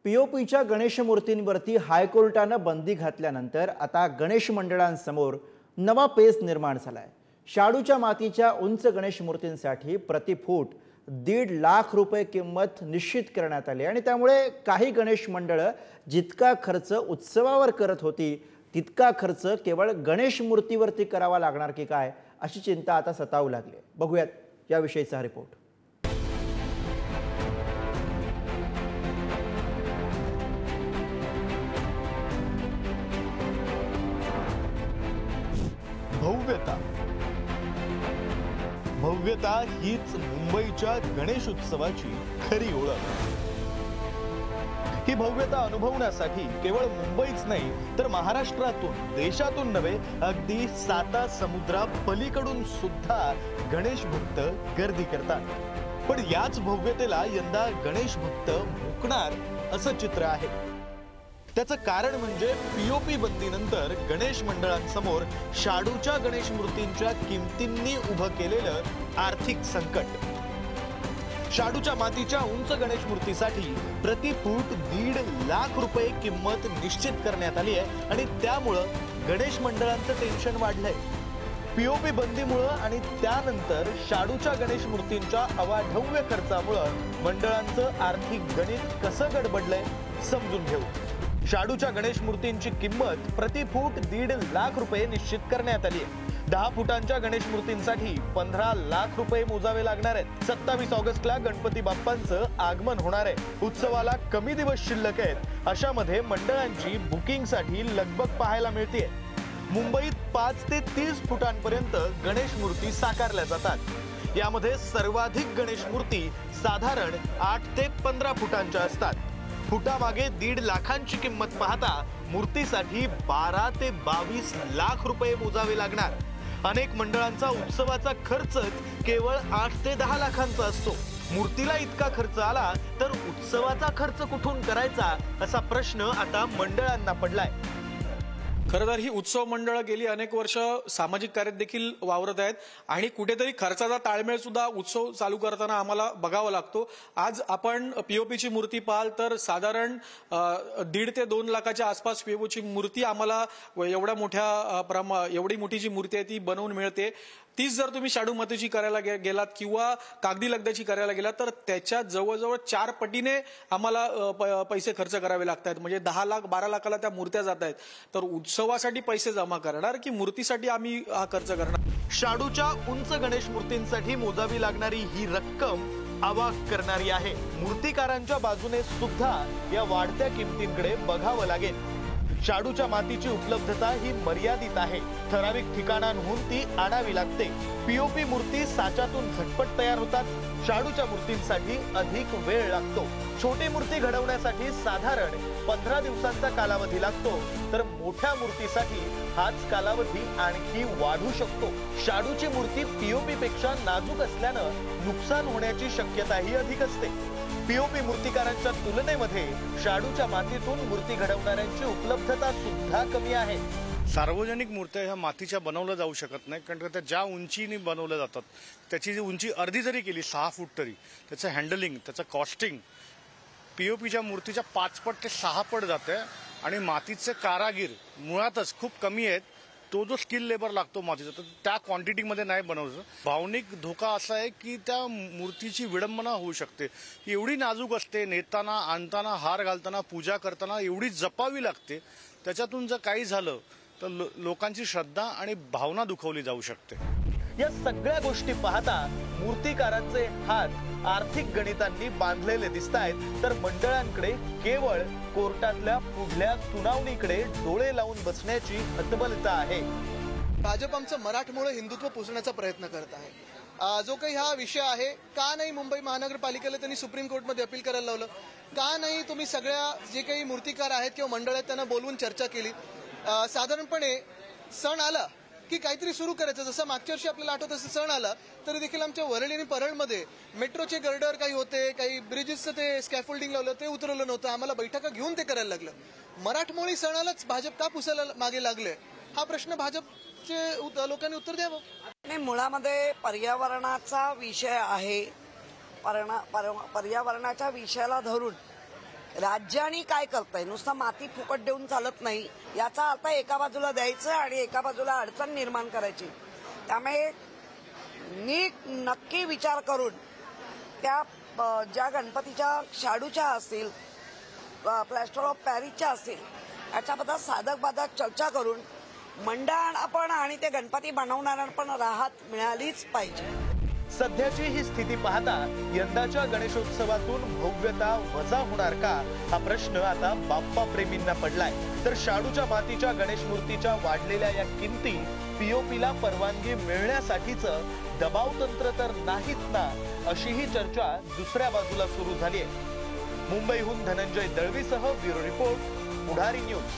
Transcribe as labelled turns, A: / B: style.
A: पीओपीच्या गणेश मूर्तींवरती हायकोर्टानं बंदी घातल्यानंतर आता गणेश मंडळांसमोर नवा पेच निर्माण झालाय। शाडूच्या मातीच्या उंच गणेश मूर्तींसाठी प्रति फूट 1.5 लाख रुपये किंमत निश्चित करण्यात आली आणि त्यामुळे काही गणेश मंडळ जितका खर्च उत्सवावर करत होती तितका खर्च केवळ गणेश मूर्तीवरती करावा लागणार की काय अशी चिंता आता सतावू लागली। बघूयात याविषयीचा रिपोर्ट।
B: भव्यता हीच मुंबईच्या गणेश उत्सवाची खरी ओळख। ही भव्यता अनुभवण्यासाठी केवळ मुंबईच नाही तर महाराष्ट्रातून देशातून नव्हे अगदी 7 समुद्रा पलीकडून सुद्धा गणेश भक्त गर्दी करतात। पण याच भव्यतेला यंदा गणेश भक्त मुकणार असं चित्र आहे। त्याचं कारण म्हणजे पीओपी बंदीनंतर गणेश मंडळांसमोर शाडूच्या गणेश मूर्तींच्या किमतींनी उभं केलेलं आर्थिक संकट। शाडूच्या मातीच्या उंच गणेश मूर्तीसाठी प्रति फूट 1.5 लाख रुपये किंमत निश्चित करण्यात आली आहे आणि त्यामुळे गणेश मंडळांचं टेन्शन वाढलंय। पीओपी बंदीमुळे आणि त्यानंतर शाडूच्या गणेश मूर्तींच्या अवाढव्य खर्चामुळे मंडळांचं आर्थिक गणित कसं गडबडलंय समजून घेऊ। शाडूच्या गणेश मूर्तींची किंमत प्रति फूट 1.5 लाख रुपये निश्चित करण्यात आली आहे। 10 फुटांच्या गणेश मूर्तींसाठी 15 लाख रुपये मोजावे लागणार आहेत। 27 ऑगस्टला गणपती बाप्पांचं आगमन होणार आहे। उत्सवाला कमी दिवस शिल्लक आहेत, अशामध्ये मंडळांची बुकिंगसाठी लगबग पाहायला मिळते। मुंबईत 5 ते 30 फुटांपर्यंत गणेश मूर्ती साकारल्या जातात। यामध्ये सर्वाधिक गणेश मूर्ती साधारण 8 ते 15 फुटांच्या असतात। फुटामागे 1.5 लाखांची किंमत पाहता मूर्तीसाठी 12 ते 22 लाख रुपये मोजावे लागणार। अनेक मंडळांचा उत्सवाचा खर्च केवळ 8 ते 10 लाखांचा असतो। मूर्तीला इतका खर्च आला तर उत्सवाचा खर्च कुठून करायचा असा प्रश्न आता मंडळांना पडलाय।
C: खरं तर ही उत्सव मंडळ गेली अनेक वर्ष सामाजिक कार्यात देखील वावरत आहेत आणि कुठेतरी खर्चाचा ताळमेळ सुद्धा उत्सव चालू करताना आम्हाला बघावा लागतो। आज आपण पीओपीची मूर्ती पाहाल तर साधारण 1.5 ते 2 लाखाच्या आसपास पीओपीची मूर्ती आम्हाला एवढी मोठी जी मूर्ती आहे ती बनवून मिळते। तीच जर तुम्ही शाडू मातीची करायला गेलात किंवा कागदी लगद्याची करायला गेलात तर त्याच्या जवळजवळ 4 पटीने आम्हाला पैसे खर्च करावे लागतात। म्हणजे 10 लाख 12 लाखाला त्या मूर्त्या जात आहेत। तर उत्सवासाठी पैसे जमा करणार की मूर्तीसाठी आम्ही हा खर्च करणार?
B: शाडूच्या उंच गणेश मूर्तींसाठी मोजावी लागणारी ही रक्कम अवाक करणारी आहे। मूर्तिकारांच्या बाजूने सुद्धा या वाढत्या किमतींकडे बघावं लागेल। शाडूच्या मातीची उपलब्धता ही मर्यादित आहे। ठराविक ठिकाणांहून ती आणावी लागते। पीओपी मूर्ती साच्यातून झटपट तयार होतात। शाडूच्या मूर्तींसाठी अधिक वेळ लागतो। छोटी मूर्ती घडवण्यासाठी साधारण 15 दिवसांचा कालावधी लागतो, तर मोठ्या मूर्तीसाठी हाच कालावधी आणखी वाढू शकतो। शाडूची मूर्ती पीओपी पेक्षा नाजूक असल्यानं नुकसान होण्याची शक्यताही अधिक असते। पीओपी मूर्तिकारांच्या तुलनेमध्ये शाडूच्या मातीतून मूर्ती घडवणाऱ्यांची उपलब्धता सुद्धा कमी आहे।
D: सार्वजनिक मूर्त्या ह्या मातीच्या बनवल्या जाऊ शकत नाही, कारण त्या ज्या उंचीने बनवल्या जातात त्याची जी उंची अर्धी जरी केली 6 फूट तरी त्याचं हँडलिंग त्याचं कॉस्टिंग पीओपीच्या मूर्तीच्या 5 पट ते 6 पट जाते आणि मातीचे कारागीर मुळातच खूप कमी आहेत। तो जो स्किल लेबर लागतो मातीचा तर त्या क्वांटिटीमध्ये नाही बनवलं। भावनिक धोका असा आहे की त्या मूर्तीची विडंबना होऊ शकते। ती एवढी नाजूक असते, नेताना आणताना हार घालताना पूजा करताना एवढी जपावी लागते। त्याच्यातून जर काही झालं तर लोकांची श्रद्धा आणि भावना दुखावली जाऊ शकते।
B: या सगळ्या गोष्टी पाहता मूर्तिकारांचे हात आर्थिक गणितांनी बांधलेले दिसतायत, तर मंडळांकडे केवळ कोर्टातल्या पुढल्या सुनावणीकडे डोळे लावून बसण्याची हतबलता आहे।
E: भाजप आमचं मराठमोळं हिंदुत्व पोचण्याचा प्रयत्न करत आहे। जो काही हा विषय आहे, का नाही मुंबई महानगरपालिकेला त्यांनी सुप्रीम कोर्टमध्ये अपील करायला लावलं? का नाही तुम्ही सगळ्या जे काही मूर्तिकार आहेत किंवा मंडळ आहेत त्यांना बोलवून चर्चा केली? साधारणपणे सण आला की काहीतरी सुरू करायचं। जसं मागच्या वर्षी आपल्याला आठवत असं सण आला तरी देखील आमच्या वरळी आणि परळमध्ये मेट्रोचे गर्डर काही होते, काही ब्रिजेसचं ते स्कॅफोल्डिंग लावलं ते उतरवलं नव्हतं। आम्हाला बैठका घेऊन ते करायला लागलं। मराठमोळी सणालाच भाजप का पुसायला मागे लागले? हा प्रश्न भाजपचे लोकांनी उत्तर द्यावं।
F: नाही, मुळामध्ये पर्यावरणाचा विषय आहे। पर्यावरणाच्या विषयाला धरून राज्याने काय करताय, नुसतं माती फुकट देऊन चालत नाही. याचा अर्थ एका बाजूला द्यायचं आणि एका बाजूला अडचण निर्माण करायची. त्यामुळे नीट नक्की विचार करून त्या ज्या गणपतीच्या शाडूच्या असतील, प्लॅस्टर ऑफ पॅरिसच्या असतील, याच्याबद्दल साधक बाधक चर्चा करून मंडळांना पण आणि ते गणपती बनवणाऱ्यांना पण राहत मिळालीच पाहिजे.
B: सध्याची ही स्थिती पाहता यंदाच्या गणेशोत्सवातून भव्यता वजा होणार का हा प्रश्न आता बाप्पा प्रेमींना पडलाय. तर शाडूच्या मातीच्या गणेश मूर्तीच्या वाढलेल्या या किमती पीओपीला परवानगी मिळण्यासाठीचं दबाव तंत्र तर नाहीच ना, अशीही चर्चा दुसऱ्या बाजूला सुरू झाली आहे. मुंबईहून धनंजय दळवीसह ब्युरो रिपोर्ट, पुढारी न्यूज.